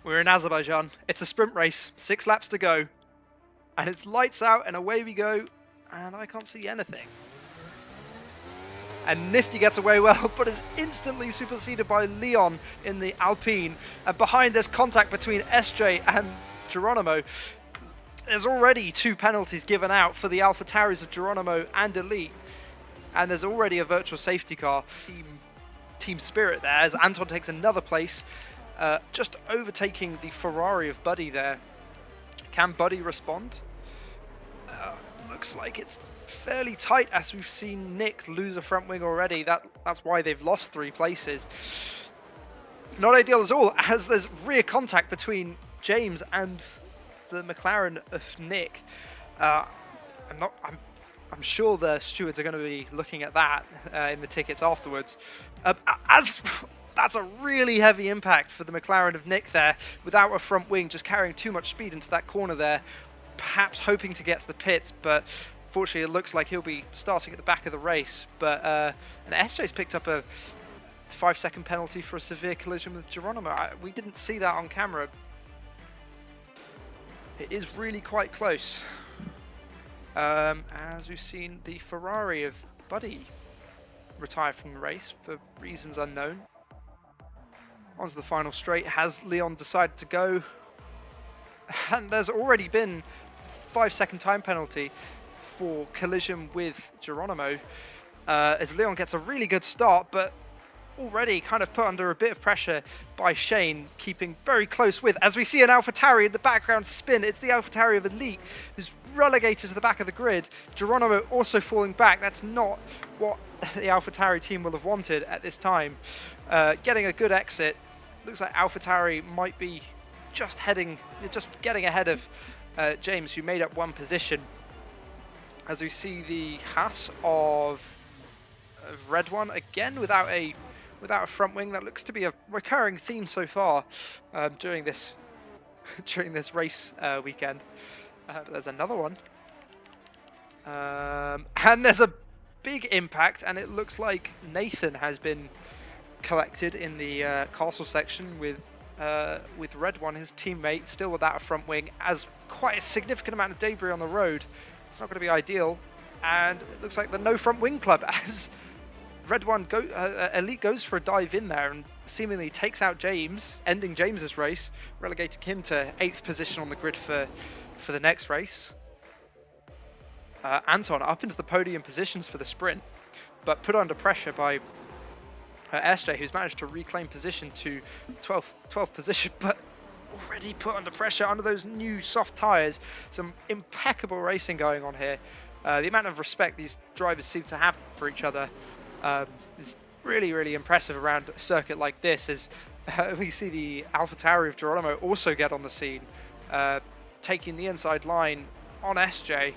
We're in Azerbaijan. It's a sprint race, 6 laps to go. And it's lights out and away we go. And I can't see anything. And Nifty gets away well, but is instantly superseded by Leon in the Alpine. And behind there's contact between SJ and Geronimo. There's already 2 penalties given out for the AlphaTauris of Geronimo and Elite. And there's already a virtual safety car. Team Spirit there as Anton takes another place. Just overtaking the Ferrari of Buddy there. Can Buddy respond? Looks like it's fairly tight as we've seen Nick lose a front wing already. That's why they've lost 3 places. Not ideal at all, as there's rear contact between James and the McLaren of Nick. I'm sure the stewards are going to be looking at that in the tickets afterwards. As that's a really heavy impact for the McLaren of Nick there, without a front wing, just carrying too much speed into that corner there, perhaps hoping to get to the pits, but fortunately it looks like he'll be starting at the back of the race. But and SJ's picked up a 5-second penalty for a severe collision with Geronimo. We didn't see that on camera. It is really quite close. As we've seen the Ferrari of Buddy retire from the race for reasons unknown. Onto the final straight. Has Leon decided to go? And there's already been 5-second time penalty for collision with Geronimo. As Leon gets a really good start, but already kind of put under a bit of pressure by Shane, keeping very close with, as we see an AlphaTauri in the background spin. It's the AlphaTauri of Elite who's relegated to the back of the grid. Geronimo also falling back. That's not what the AlphaTauri team will have wanted at this time. Getting a good exit. Looks like AlphaTauri might be just getting ahead of James, who made up 1 position. As we see the Haas of Red One again without a front wing. That looks to be a recurring theme so far during this race weekend. But there's another one, and there's a big impact, and it looks like Nathan has been collected in the castle section with Red One, his teammate, still without a front wing, as quite a significant amount of debris on the road. It's not going to be ideal, and it looks like the no front wing club as Red One Elite goes for a dive in there and seemingly takes out James, ending James's race, relegating him to 8th position on the grid for the next race. Anton up into the podium positions for the sprint, but put under pressure by SJ, who's managed to reclaim position to 12th position, but already put under pressure under those new soft tyres. Some impeccable racing going on here. The amount of respect these drivers seem to have for each other is really, really impressive around a circuit like this, as we see the AlphaTauri of Geronimo also get on the scene, taking the inside line on SJ.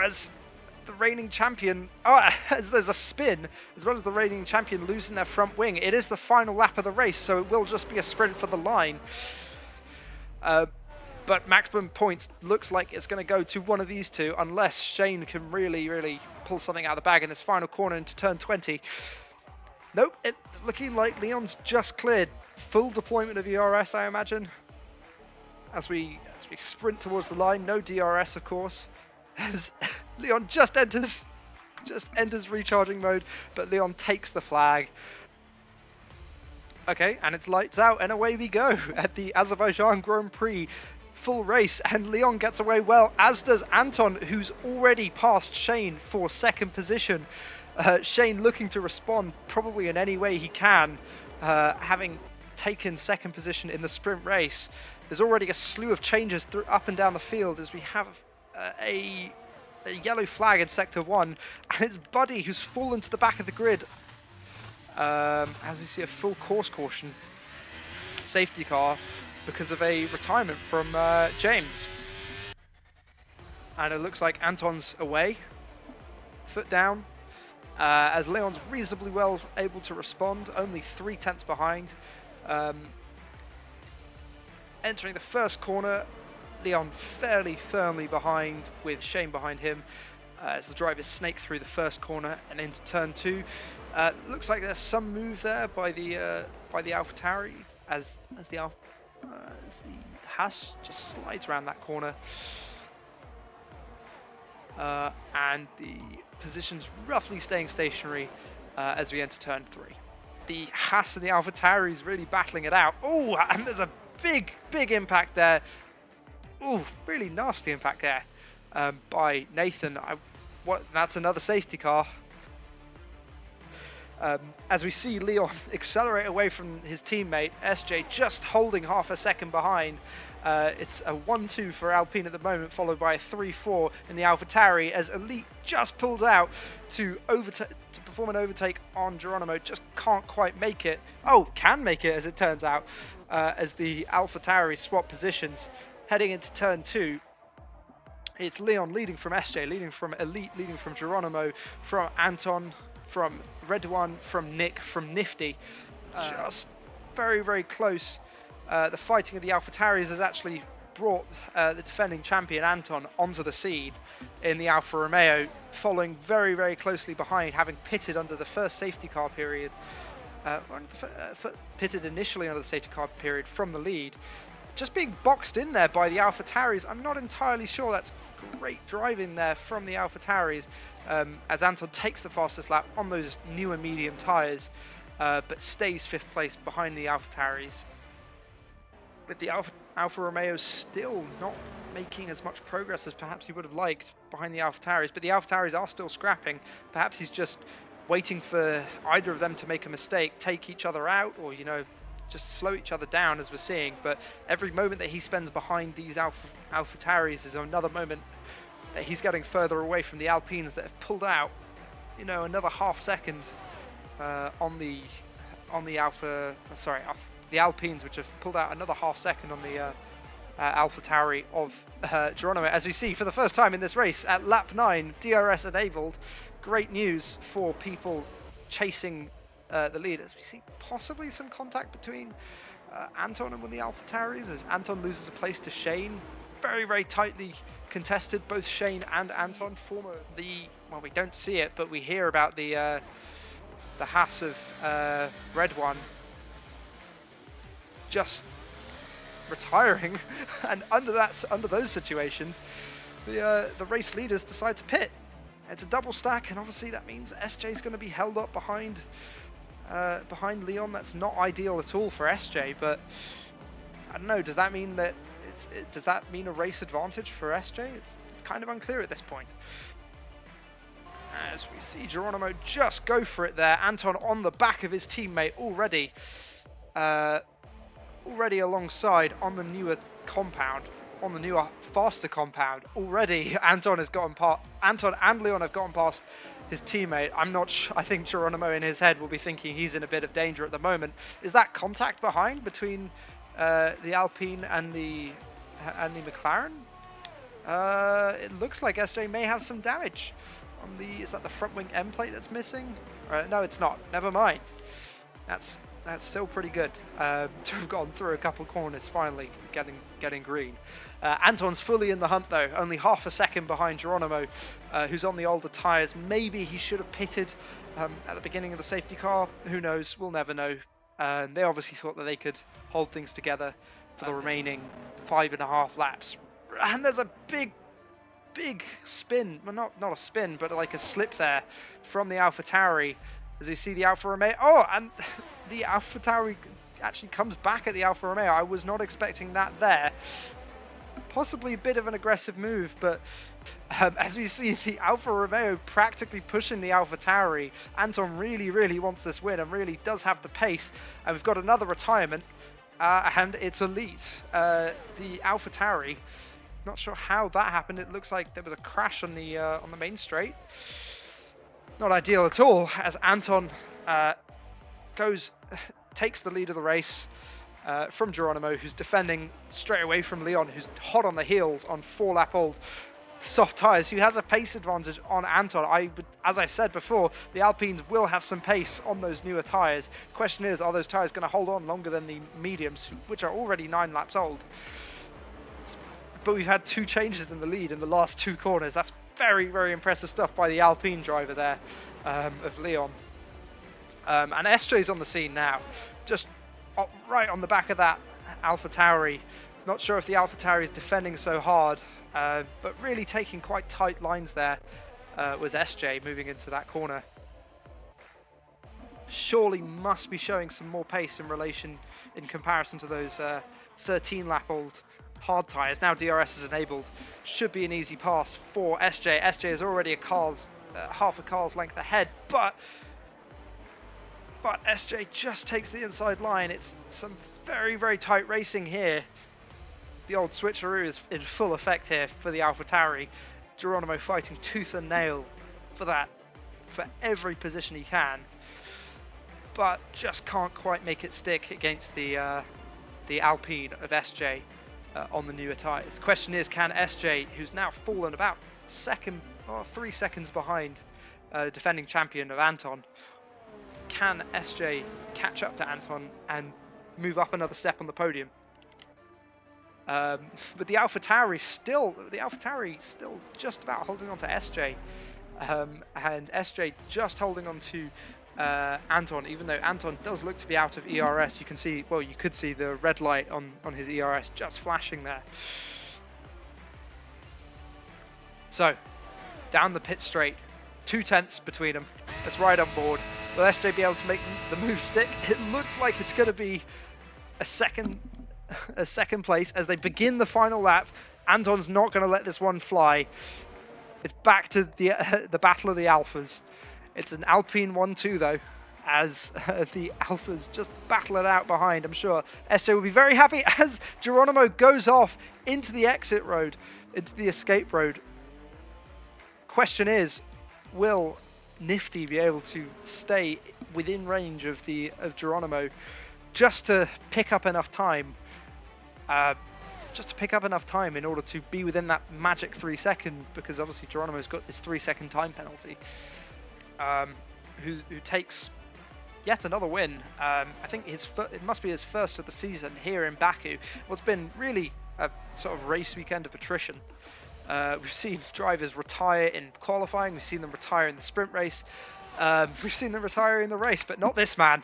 As the reigning champion, as there's a spin, as well as the reigning champion losing their front wing. It is the final lap of the race, so it will just be a sprint for the line. But maximum points looks like it's going to go to one of these two, unless Shane can really, really pull something out of the bag in this final corner into turn 20. Nope, it's looking like Leon's just cleared. Full deployment of ERS, I imagine, as we sprint towards the line. No DRS, of course, as Leon just enters recharging mode, but Leon takes the flag. Okay, and it's lights out and away we go at the Azerbaijan Grand Prix. Full race, and Leon gets away well, as does Anton, who's already passed Shane for 2nd position. Shane looking to respond probably in any way he can, having taken 2nd position in the sprint race. There's already a slew of changes up and down the field, as we have a yellow flag in sector 1, and it's Buddy who's fallen to the back of the grid, as we see a full course caution safety car because of a retirement from James. And it looks like Anton's away, foot down, as Leon's reasonably well able to respond, only 3/10 behind. Entering the first corner, Leon fairly firmly behind, with Shane behind him, as the drivers snake through the first corner and into turn 2. Looks like there's some move there by the AlphaTauri as the Haas just slides around that corner. And the position's roughly staying stationary as we enter turn 3. The Haas and the AlphaTauri is really battling it out. Oh, and there's a big impact there. Oh, really nasty impact there by Nathan. That's another safety car. As we see Leon accelerate away from his teammate, SJ just holding half a second behind. It's a 1-2 for Alpine at the moment, followed by a 3-4 in the AlphaTauri as Elite just pulls out to perform an overtake on Geronimo. Just can't quite make it. Oh, can make it as it turns out, as the AlphaTauri swap positions heading into turn 2. It's Leon leading from SJ, leading from Elite, leading from Geronimo, from Anton, from Redouane, from Nick, from Nifty. Just very close. The fighting of the AlphaTauris has actually brought the defending champion Anton onto the scene in the Alfa Romeo, following very closely behind, having pitted under the first safety car period, pitted initially under the safety car period from the lead. Just being boxed in there by the AlphaTauris. I'm not entirely sure that's great driving there from the AlphaTauris, as Anton takes the fastest lap on those newer medium tyres, but stays 5th place behind the AlphaTauris. With the Alfa Romeo still not making as much progress as perhaps he would have liked behind the AlphaTauris, but the AlphaTauris are still scrapping. Perhaps he's just waiting for either of them to make a mistake, take each other out, or, you know, just slow each other down, as we're seeing. But every moment that he spends behind these AlphaTauris is another moment that he's getting further away from the Alpines that have pulled out, you know, another half second on the Alpines, which have pulled out another half second on the AlphaTauri of Geronimo. As we see for the first time in this race at lap 9, DRS enabled. Great news for people chasing the lead, as we see possibly some contact between Anton and one of the AlphaTauris, as Anton loses a place to Shane. Very tightly contested, both Shane and Anton. Well, we don't see it, but we hear about the Haas of Redouane just retiring, and under those situations, the race leaders decide to pit. It's a double stack, and obviously that means SJ is going to be held up behind Leon. That's not ideal at all for SJ, but I don't know. Does that mean that does that mean a race advantage for SJ? It's kind of unclear at this point. As we see Geronimo just go for it there. Anton on the back of his teammate already alongside on the newer compound, on the newer, faster compound. Already Anton and Leon have gotten past his teammate. I think Geronimo in his head will be thinking he's in a bit of danger at the moment. Is that contact behind between the Alpine and the McLaren? It looks like SJ may have some damage on is that the front wing end plate that's missing? No, it's not. Never mind. That's still pretty good to have gone through a couple corners, finally getting green. Anton's fully in the hunt though, only half a second behind Geronimo, who's on the older tyres. Maybe he should have pitted at the beginning of the safety car. Who knows? We'll never know. They obviously thought that they could hold things together for the remaining 5.5 laps. And there's a big spin, well, not a spin, but like a slip there from the AlphaTauri, as we see the Alfa Romeo. Oh, and the AlphaTauri actually comes back at the Alfa Romeo. I was not expecting that there. Possibly a bit of an aggressive move, but as we see the Alfa Romeo practically pushing the AlphaTauri, Anton really wants this win and really does have the pace. And we've got another retirement, and it's Elite. The AlphaTauri, not sure how that happened. It looks like there was a crash on the main straight. Not ideal at all, as Anton takes the lead of the race from Geronimo, who's defending straight away from Leon, who's hot on the heels on 4-lap-old soft tyres, who has a pace advantage on Anton. As I said before, the Alpines will have some pace on those newer tyres. Question is, are those tyres going to hold on longer than the mediums, which are already 9 laps old? But we've had 2 changes in the lead in the last 2 corners. That's very impressive stuff by the Alpine driver there, of Leon. And SJ's on the scene now, just right on the back of that AlphaTauri. Not sure if the AlphaTauri is defending so hard, but really taking quite tight lines there was SJ moving into that corner. Surely must be showing some more pace in comparison to those 13-lap-old hard tyres. Now DRS is enabled. Should be an easy pass for SJ. SJ is already half a car's length ahead, but SJ just takes the inside line. It's some very, very tight racing here. The old switcheroo is in full effect here for the AlphaTauri. Geronimo fighting tooth and nail for every position he can, but just can't quite make it stick against the Alpine of SJ on the newer tyres. The question is, can SJ, who's now fallen about 3 seconds behind defending champion of Anton, can SJ catch up to Anton and move up another step on the podium? But the AlphaTauri still just about holding on to SJ, and SJ just holding on to Anton, even though Anton does look to be out of ERS. You can see, well, you could see the red light on his ERS just flashing there. So, down the pit straight, 2 tenths between them. Let's ride on board. Will SJ be able to make the move stick? It looks like it's going to be a second place as they begin the final lap. Anton's not going to let this one fly. It's back to the battle of the Alphas. It's an Alpine 1-2 though, as the Alphas just battle it out behind. I'm sure SJ will be very happy as Geronimo goes off into the exit road, into the escape road. Question is, will Nifty be able to stay within range of Geronimo just to pick up enough time? In order to be within that magic 3 second, because obviously Geronimo's got this 3 second time penalty. Who takes yet another win. I think it must be his first of the season here in Baku. What's been really a sort of race weekend of attrition. We've seen drivers retire in qualifying, we've seen them retire in the sprint race, we've seen them retire in the race, but not this man.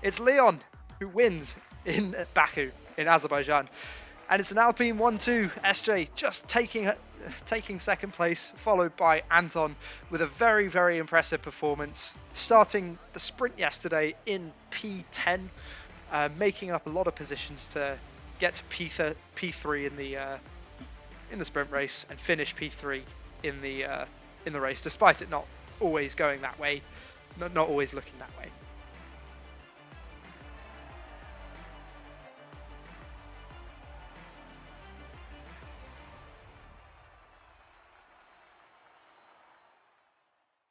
It's Leon who wins in Baku, in Azerbaijan. And it's an Alpine 1-2, SJ just taking second place, followed by Anton with a very, very impressive performance, starting the sprint yesterday in P10, making up a lot of positions to get to P3 in the sprint race and finish P3 in the race, despite it not always going that way, not always looking that way.